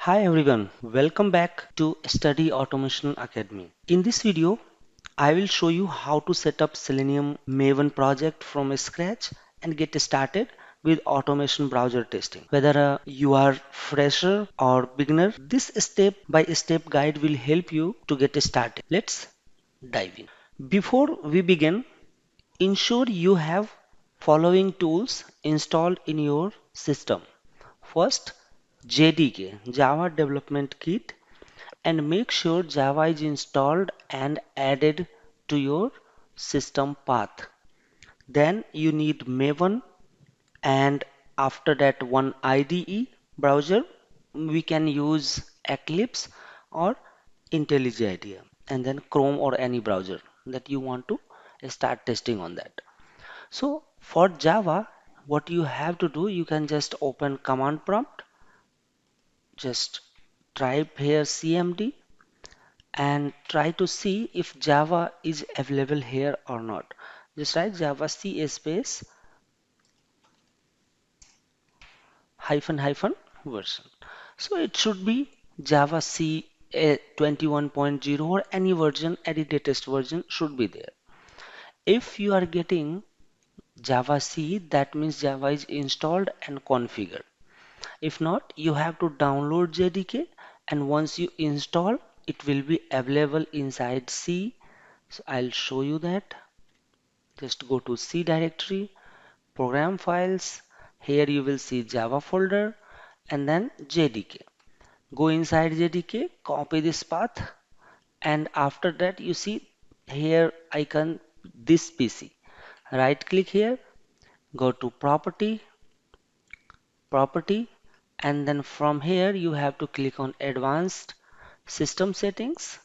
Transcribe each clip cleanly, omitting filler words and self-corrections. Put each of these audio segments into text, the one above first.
Hi everyone, welcome back to Study Automation Academy. In this video, I will show you how to set up Selenium Maven project from scratch and get started with automation browser testing. Whether you are fresher or beginner, this step-by-step guide will help you to get started. Let's dive in. Before we begin, ensure you have following tools installed in your system. First, JDK, Java Development Kit, and make sure Java is installed and added to your system path. Then you need Maven, and after that one IDE browser. We can use Eclipse or IntelliJ IDEA, and then Chrome or any browser that you want to start testing on that. So for Java, what you have to do, you can just open command prompt, just type here cmd and try to see if Java is available here or not. Just write Java C space hyphen hyphen version. So it should be Java C 21.0 or any version, any latest version should be there. If you are getting Java C, that means Java is installed and configured. If not, you have to download JDK, and once you install, it will be available inside C. So I'll show you that. Just go to C directory, program files. Here you will see Java folder and then JDK. Go inside JDK, copy this path, and after that you see here icon this PC. Right click here, go to property, and then from here you have to click on advanced system settings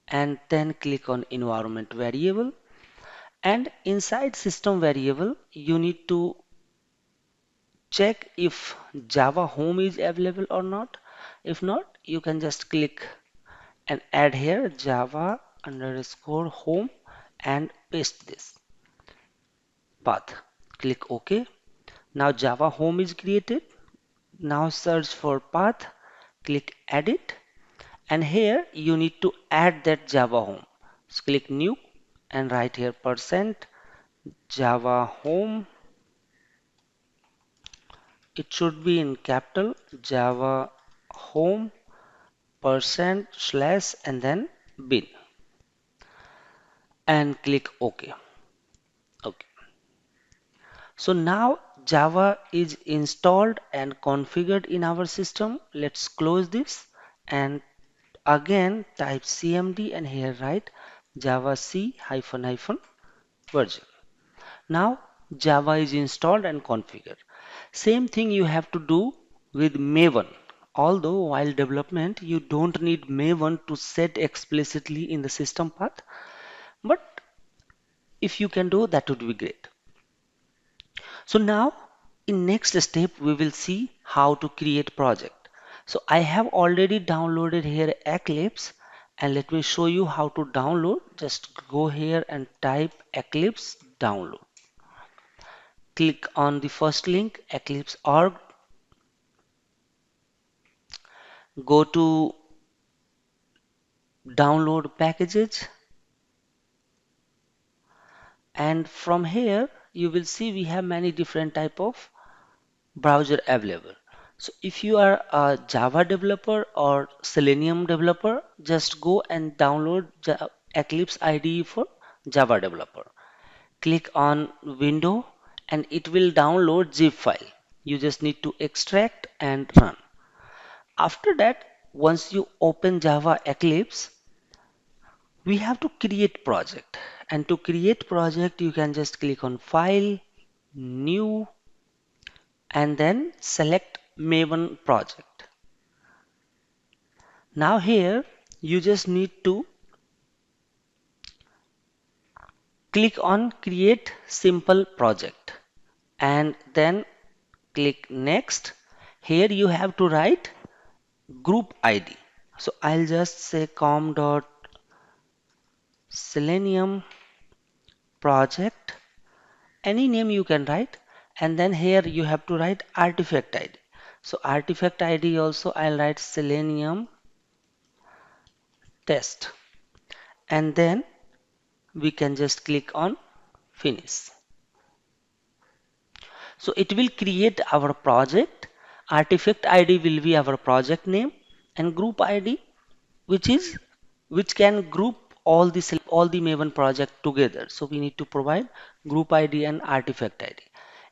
and then click on environment variable, and inside system variable you need to check if Java home is available or not. If not, you can just click and add here Java underscore home and paste this path. Click OK. Now Java home is created. Now search for path, click edit, and here you need to add that Java home. So click new and write here percent Java home. It should be in capital Java home percent slash and then bin, and click OK. Okay. So now Java is installed and configured in our system. Let's close this and again type cmd and here write Java C hyphen hyphen version. Now Java is installed and configured. Same thing you have to do with Maven. Although while development you don't need Maven to set explicitly in the system path, but if you can do that would be great. So now in next step we will see how to create project. So I have already downloaded here Eclipse, and let me show you how to download. Just go here and type Eclipse download. Click on the first link eclipse.org. Go to download packages, and from here you will see we have many different type of browser available. So if you are a Java developer or Selenium developer, just go and download Eclipse IDE for Java developer. Click on window and it will download zip file. You just need to extract and run. After that, once you open Java Eclipse, we have to create project. And to create project, you can just click on file, new, and then select Maven project. Now here you just need to click on create simple project and then click next. Here you have to write group ID. So I'll just say com.selenium project, any name you can write, and then here you have to write artifact ID. So artifact ID also I'll write Selenium test, and then we can just click on finish. So it will create our project. Artifact ID will be our project name, and group ID, which is which can group all the Maven project together. So we need to provide group ID and artifact ID.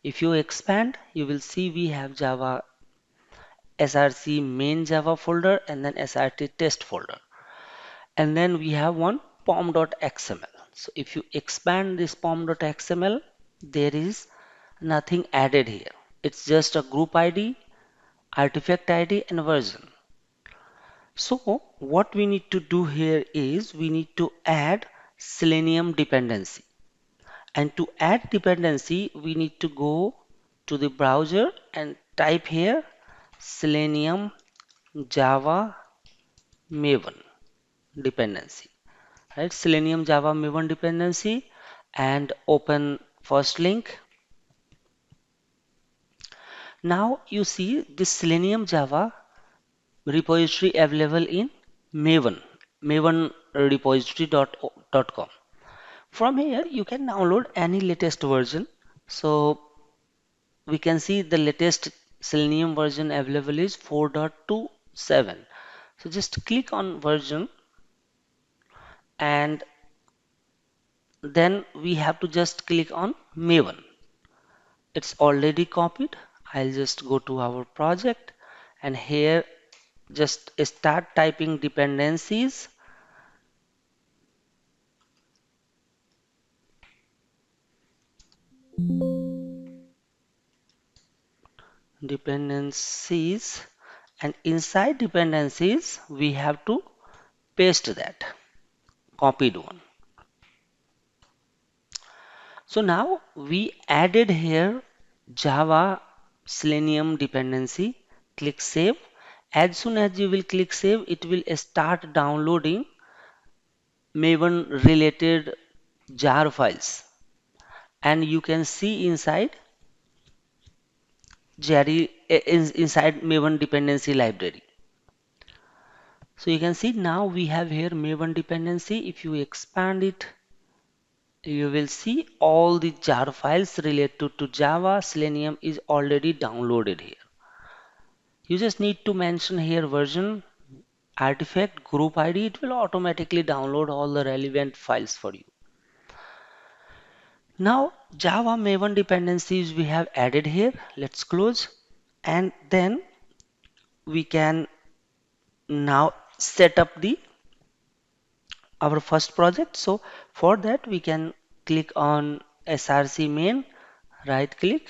If you expand, you will see we have Java src main Java folder and then srt test folder, and then we have one pom.xml. So if you expand this pom.xml, there is nothing added here. It's just a group ID, artifact ID, and version. So what we need to do here is we need to add Selenium dependency. And to add dependency, we need to go to the browser and type here Selenium Java Maven dependency. Right? Selenium Java Maven dependency, and open first link. Now you see this Selenium Java repository available in Maven, Maven repository.com. From here, you can download any latest version. So we can see the latest Selenium version available is 4.27. So just click on version, and then we have to just click on Maven. It's already copied. I'll just go to our project, and here just start typing dependencies. Dependencies, and inside dependencies we have to paste that copied one. So now we added here Java Selenium dependency. Click save. As soon as you will click save, it will start downloading Maven related jar files, and you can see inside inside Maven dependency library. So you can see now we have here Maven dependency. If you expand it, you will see all the jar files related to Java Selenium is already downloaded here. You just need to mention here version, artifact, group ID. It will automatically download all the relevant files for you. Now Java Maven dependencies we have added here. Let's close, and then we can now set up the our first project. So for that we can click on src main, right click,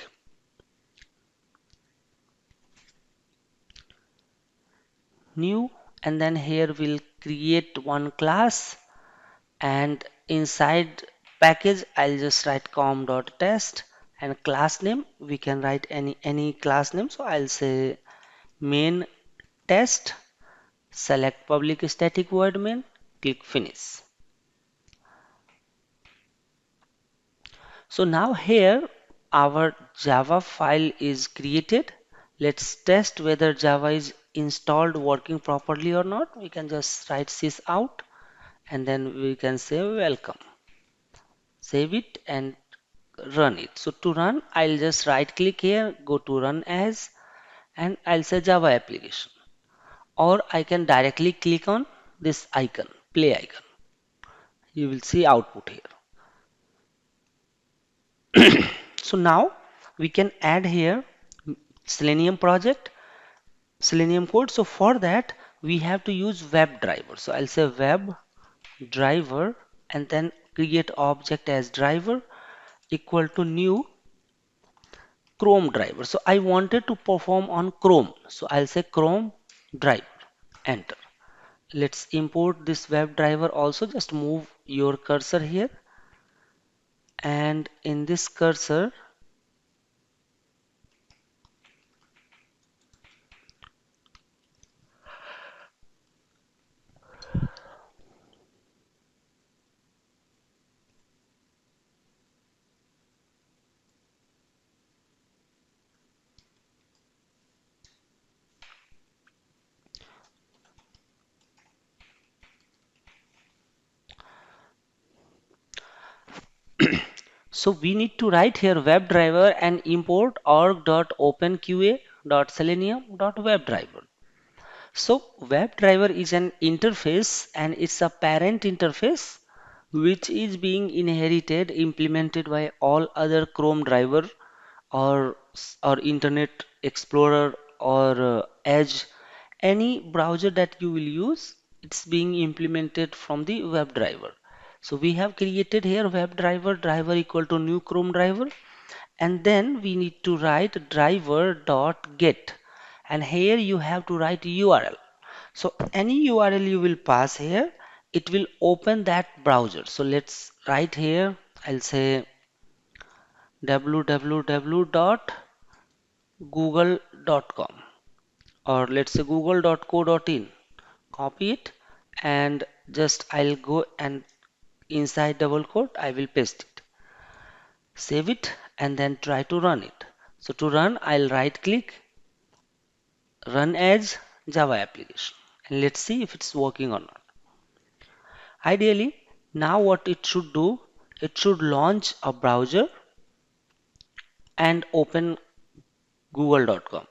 new, and then here we'll create one class, and inside package I'll just write com.test, and class name we can write any class name. So I'll say main test, select public static void main, click finish. So now here our Java file is created. Let's test whether Java is installed working properly or not. We can just write sys out, and then we can say welcome. Save it and run it. So to run, I'll just right click here, go to run as, and I'll say Java application. Or I can directly click on this icon, play icon. You will see output here. So now we can add here Selenium project, Selenium code. So for that we have to use web driver. So I'll say web driver, and then create object as driver equal to new Chrome driver. So I wanted to perform on Chrome. So I'll say Chrome driver, enter. Let's import this web driver also. Just move your cursor here, and in this cursor So we need to write here WebDriver and import org.openqa.selenium.webdriver. So WebDriver is an interface and it's a parent interface which is being inherited, implemented by all other Chrome driver or Internet Explorer or Edge, any browser that you will use, it's being implemented from the WebDriver. So we have created here WebDriver driver equal to new Chrome driver, and then we need to write driver.get, and here you have to write URL. So any URL you will pass here, it will open that browser. So let's write here, I'll say www.google.com, or let's say google.co.in. Copy it and just I'll go and inside double quote I will paste it. Save it and then try to run it. So to run, I'll right click, run as Java application, and let's see if it's working or not. Ideally, now what it should do, it should launch a browser and open google.com.